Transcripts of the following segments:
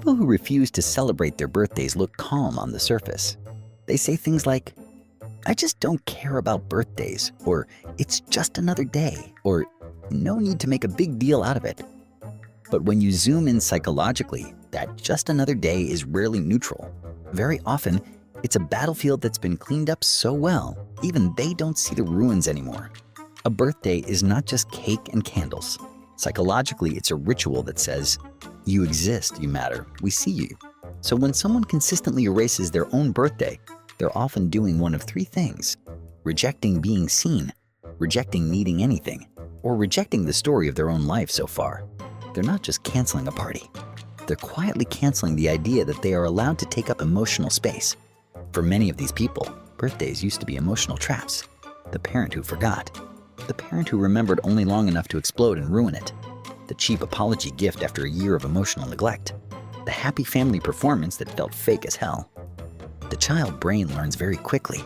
People who refuse to celebrate their birthdays look calm on the surface. They say things like, "I just don't care about birthdays," or "It's just another day," or "No need to make a big deal out of it." But when you zoom in psychologically, that just another day is rarely neutral. Very often, it's a battlefield that's been cleaned up so well, even they don't see the ruins anymore. A birthday is not just cake and candles. Psychologically, it's a ritual that says, "You exist, you matter, we see you." So when someone consistently erases their own birthday, they're often doing one of three things: rejecting being seen, rejecting needing anything, or rejecting the story of their own life so far. They're not just canceling a party. They're quietly canceling the idea that they are allowed to take up emotional space. For many of these people, birthdays used to be emotional traps. The parent who forgot. The parent who remembered only long enough to explode and ruin it. The cheap apology gift after a year of emotional neglect. The happy family performance that felt fake as hell. The child brain learns very quickly.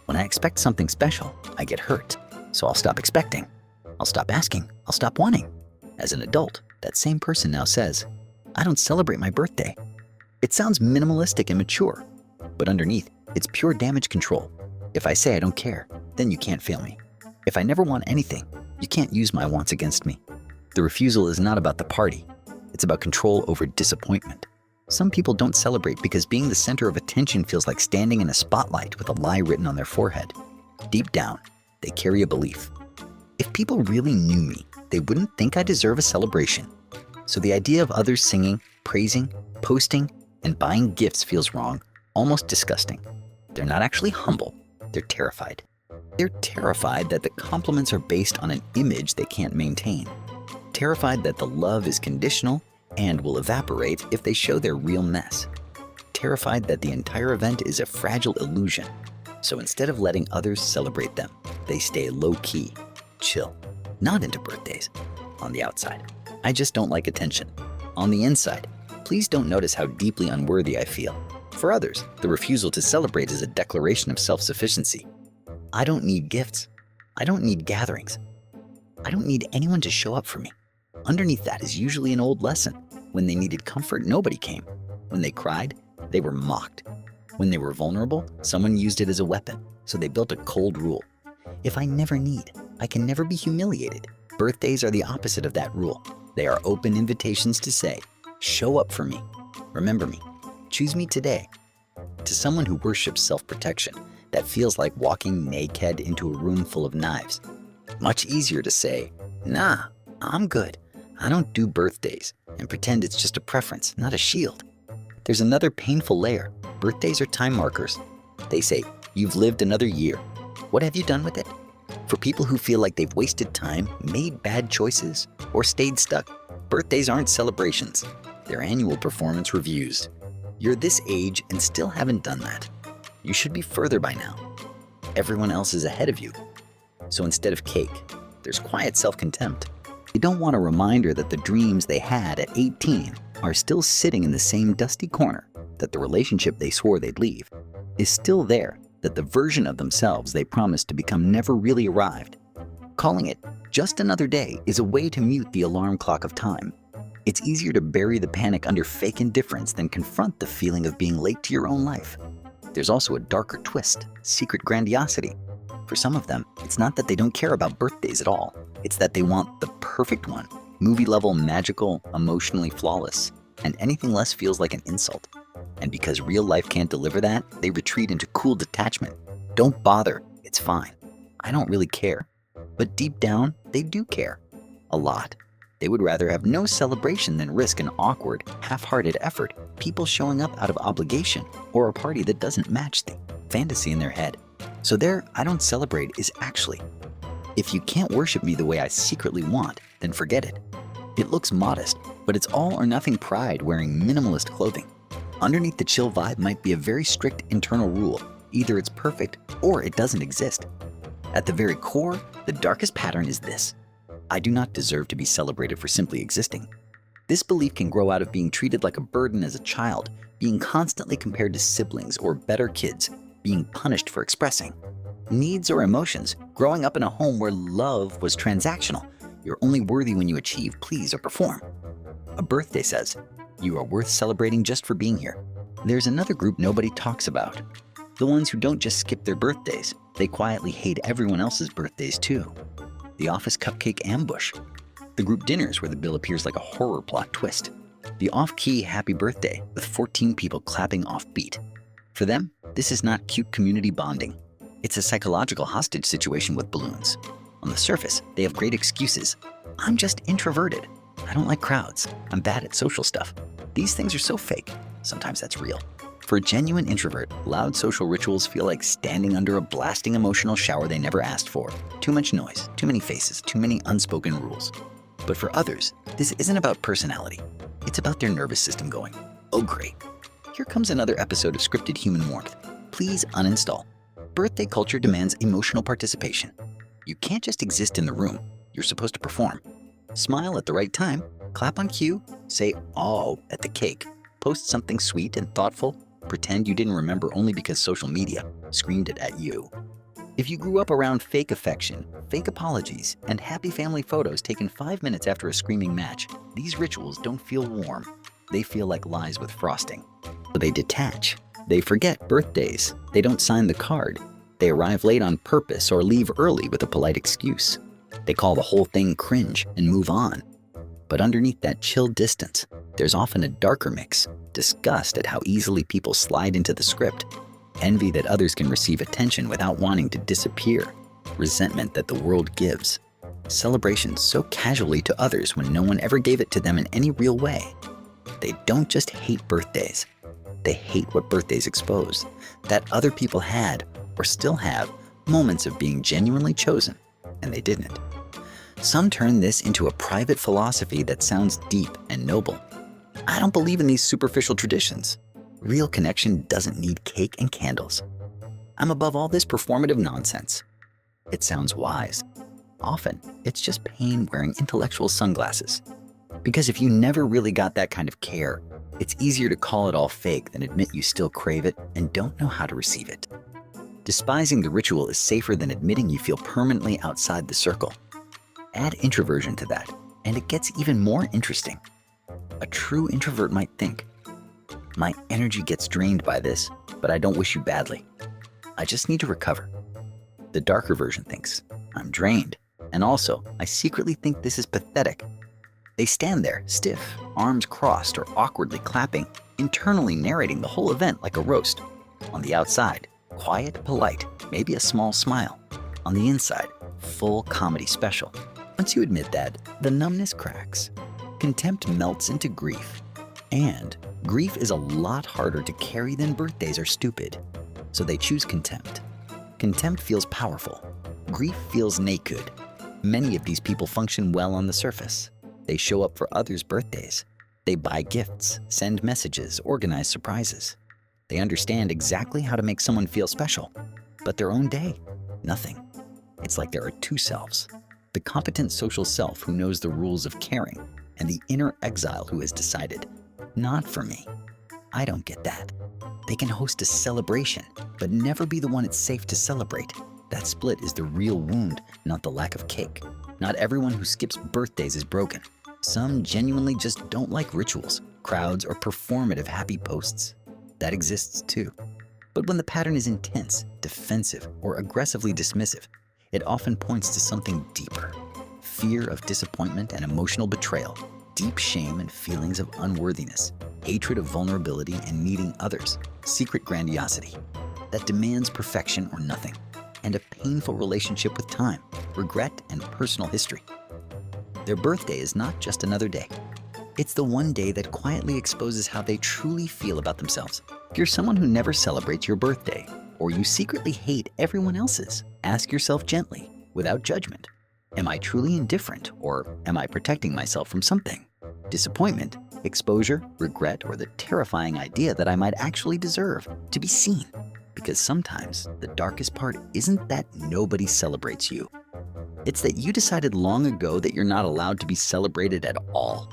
When I expect something special, I get hurt. So I'll stop expecting. I'll stop asking. I'll stop wanting. As an adult, that same person now says, "I don't celebrate my birthday." It sounds minimalistic and mature, but underneath, it's pure damage control. If I say I don't care, then you can't fail me. If I never want anything, you can't use my wants against me. The refusal is not about the party. It's about control over disappointment. Some people don't celebrate because being the center of attention feels like standing in a spotlight with a lie written on their forehead. Deep down, they carry a belief. If people really knew me, they wouldn't think I deserve a celebration. So the idea of others singing, praising, posting, and buying gifts feels wrong, almost disgusting. They're not actually humble, they're terrified. They're terrified that the compliments are based on an image they can't maintain. Terrified that the love is conditional and will evaporate if they show their real mess. Terrified that the entire event is a fragile illusion. So instead of letting others celebrate them, they stay low-key, chill, not into birthdays. On the outside, I just don't like attention. On the inside, please don't notice how deeply unworthy I feel. For others, the refusal to celebrate is a declaration of self-sufficiency. I don't need gifts. I don't need gatherings. I don't need anyone to show up for me. Underneath that is usually an old lesson. When they needed comfort, nobody came. When they cried, they were mocked. When they were vulnerable, someone used it as a weapon, so they built a cold rule. If I never need, I can never be humiliated. Birthdays are the opposite of that rule. They are open invitations to say, "Show up for me. Remember me. Choose me today." To someone who worships self-protection, that feels like walking naked into a room full of knives. Much easier to say, "Nah, I'm good. I don't do birthdays," and pretend it's just a preference, not a shield. There's another painful layer. Birthdays are time markers. They say, "You've lived another year. What have you done with it?" For people who feel like they've wasted time, made bad choices, or stayed stuck, birthdays aren't celebrations. They're annual performance reviews. You're this age and still haven't done that. You should be further by now. Everyone else is ahead of you. So instead of cake, there's quiet self-contempt. They don't want a reminder that the dreams they had at 18 are still sitting in the same dusty corner, that the relationship they swore they'd leave is still there, that the version of themselves they promised to become never really arrived. Calling it just another day is a way to mute the alarm clock of time. It's easier to bury the panic under fake indifference than confront the feeling of being late to your own life. There's also a darker twist, secret grandiosity. For some of them, it's not that they don't care about birthdays at all. It's that they want the perfect one, movie-level, magical, emotionally flawless, and anything less feels like an insult. And because real life can't deliver that, they retreat into cool detachment. Don't bother, it's fine. I don't really care. But deep down, they do care. A lot. They would rather have no celebration than risk an awkward, half-hearted effort, people showing up out of obligation, or a party that doesn't match the fantasy in their head. So their "I don't celebrate" is actually, "If you can't worship me the way I secretly want, then forget it." It looks modest, but it's all or nothing pride wearing minimalist clothing. Underneath the chill vibe might be a very strict internal rule. Either it's perfect or it doesn't exist. At the very core, the darkest pattern is this: I do not deserve to be celebrated for simply existing. This belief can grow out of being treated like a burden as a child, being constantly compared to siblings or better kids, being punished for expressing needs or emotions, growing up in a home where love was transactional. You're only worthy when you achieve, please, or perform. A birthday says, You are worth celebrating just for being here. There's another group nobody talks about. The ones who don't just skip their birthdays, they quietly hate everyone else's birthdays too. The office cupcake ambush. The group dinners where the bill appears like a horror plot twist. The off-key happy birthday with 14 people clapping off-beat. For them, this is not cute community bonding. It's a psychological hostage situation with balloons. On the surface, they have great excuses. I'm just introverted. I don't like crowds. I'm bad at social stuff. These things are so fake. Sometimes that's real. For a genuine introvert, loud social rituals feel like standing under a blasting emotional shower they never asked for. Too much noise, too many faces, too many unspoken rules. But for others, this isn't about personality. It's about their nervous system going, oh great. Here comes another episode of Scripted Human Warmth. Please uninstall. Birthday culture demands emotional participation. You can't just exist in the room. You're supposed to perform. Smile at the right time, clap on cue, say "oh" at the cake, post something sweet and thoughtful, pretend you didn't remember only because social media screamed it at you. If you grew up around fake affection, fake apologies, and happy family photos taken 5 minutes after a screaming match, these rituals don't feel warm. They feel like lies with frosting. They detach. They forget birthdays. They don't sign the card. They arrive late on purpose or leave early with a polite excuse. They call the whole thing cringe and move on. But underneath that chill distance, there's often a darker mix: disgust at how easily people slide into the script, envy that others can receive attention without wanting to disappear, resentment that the world gives, celebration so casually to others when no one ever gave it to them in any real way. They don't just hate birthdays. They hate what birthdays expose, that other people had, or still have, moments of being genuinely chosen, and they didn't. Some turn this into a private philosophy that sounds deep and noble. I don't believe in these superficial traditions. Real connection doesn't need cake and candles. I'm above all this performative nonsense. It sounds wise. Often, it's just pain wearing intellectual sunglasses. Because if you never really got that kind of care, it's easier to call it all fake than admit you still crave it and don't know how to receive it. Despising the ritual is safer than admitting you feel permanently outside the circle. Add introversion to that, and it gets even more interesting. A true introvert might think, my energy gets drained by this, but I don't wish you badly. I just need to recover. The darker version thinks, I'm drained, and also, I secretly think this is pathetic. They stand there, stiff, arms crossed or awkwardly clapping, internally narrating the whole event like a roast. On the outside, quiet, polite, maybe a small smile. On the inside, full comedy special. Once you admit that, the numbness cracks. Contempt melts into grief. And grief is a lot harder to carry than birthdays are stupid. So they choose contempt. Contempt feels powerful. Grief feels naked. Many of these people function well on the surface. They show up for others' birthdays. They buy gifts, send messages, organize surprises. They understand exactly how to make someone feel special. But their own day, nothing. It's like there are two selves. The competent social self who knows the rules of caring, and the inner exile who has decided, not for me. I don't get that. They can host a celebration, but never be the one it's safe to celebrate. That split is the real wound, not the lack of cake. Not everyone who skips birthdays is broken. Some genuinely just don't like rituals, crowds, or performative happy posts. That exists too. But when the pattern is intense, defensive, or aggressively dismissive, it often points to something deeper. Fear of disappointment and emotional betrayal, deep shame and feelings of unworthiness, hatred of vulnerability and needing others, secret grandiosity that demands perfection or nothing, and a painful relationship with time, regret, and personal history. Their birthday is not just another day. It's the one day that quietly exposes how they truly feel about themselves. If you're someone who never celebrates your birthday, or you secretly hate everyone else's, ask yourself gently, without judgment, am I truly indifferent, or am I protecting myself from something? Disappointment, exposure, regret, or the terrifying idea that I might actually deserve to be seen. Because sometimes the darkest part isn't that nobody celebrates you. It's that you decided long ago that you're not allowed to be celebrated at all.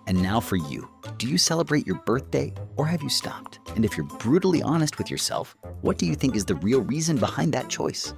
And now for you, do you celebrate your birthday or have you stopped? And if you're brutally honest with yourself, what do you think is the real reason behind that choice?